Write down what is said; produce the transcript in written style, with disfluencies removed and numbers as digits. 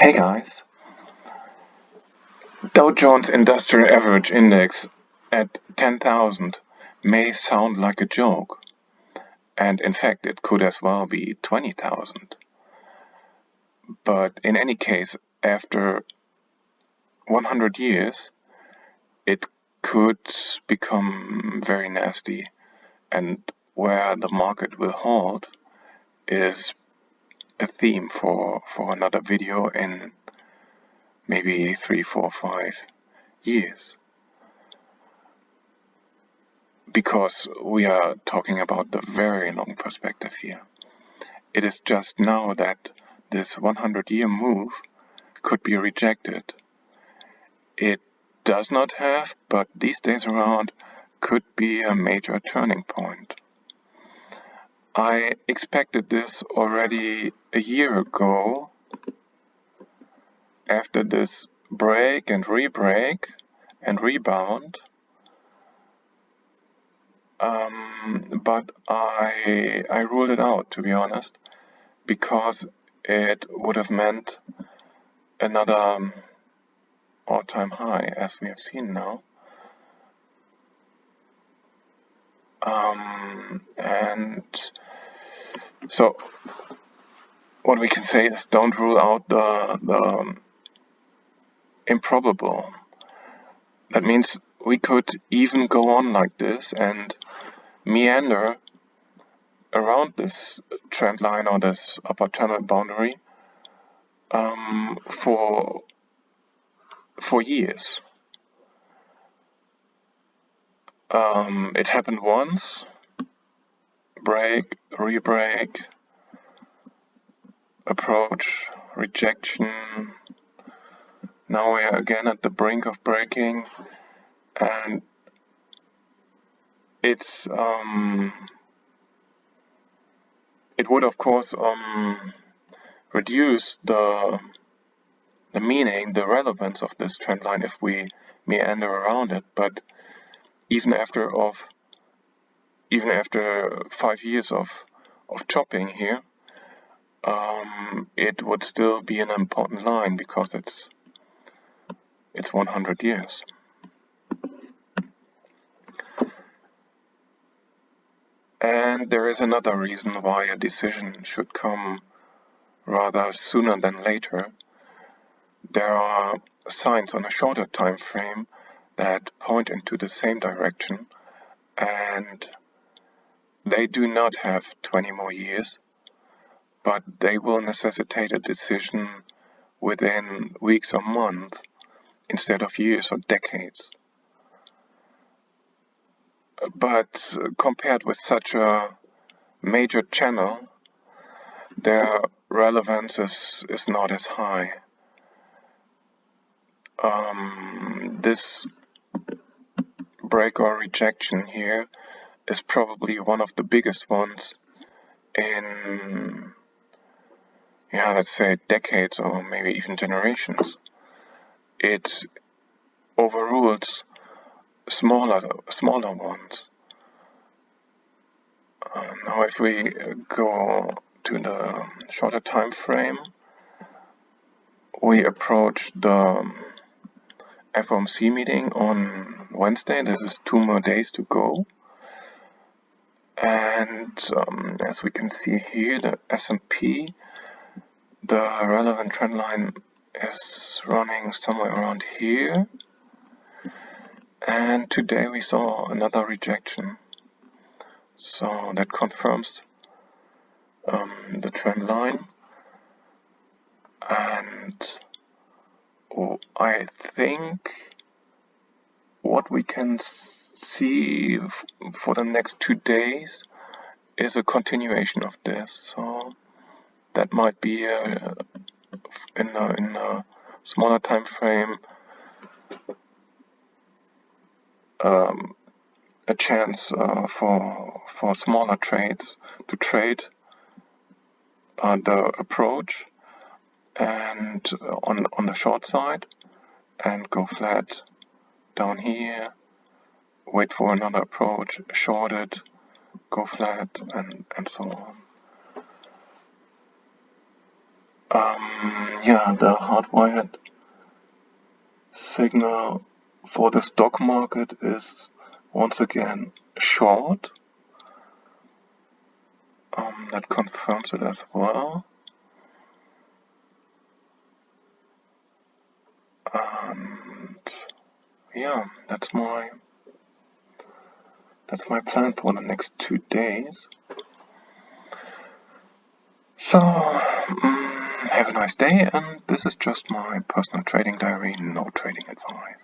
Hey guys, Dow Jones Industrial Average Index at 10,000 may sound like a joke, and in fact it could as well be 20,000. But in any case, after 100 years, it could become very nasty, and where the market will hold is a theme for another video in maybe 3, 4, 5 years. Because we are talking about the very long perspective here. It is just now that this 100-year move could be rejected. It does not have, but these days around could be a major turning point. I expected this already a year ago after this break and re-break and rebound. But I ruled it out, to be honest, because it would have meant another all-time high, as we have seen now. And so what we can say is don't rule out the improbable. That means we could even go on like this and meander around this trend line or this upper channel boundary for years. It happened once, break, re-break, approach, rejection. Now we are again at the brink of breaking, and it's it would of course reduce the meaning, the relevance of this trend line if we meander around it. But even after 5 years of chopping here, it would still be an important line because it's 100 years. And there is another reason why a decision should come rather sooner than later. There are signs on a shorter time frame that point into the same direction, and they do not have 20 more years, but they will necessitate a decision within weeks or months instead of years or decades. But compared with such a major channel, their relevance is not as high. This break or rejection here is probably one of the biggest ones in, let's say decades or maybe even generations. It overrules smaller ones. Now if we go to the shorter time frame, we approach the FOMC meeting on Wednesday. This is 2 more days to go. And as we can see here, the S&P, the relevant trend line is running somewhere around here. And today we saw another rejection. So that confirms the trend line. And I think what we can see for the next 2 days is a continuation of this. So that might be in a smaller time frame a chance for smaller trades to trade the approach and on the short side and go flat down here, wait for another approach, short it, go flat, and so on. Yeah, the hardwired signal for the stock market is once again short. That confirms it as well. And yeah, that's my plan for the next 2 days. So, have a nice day, and this is just my personal trading diary, no trading advice.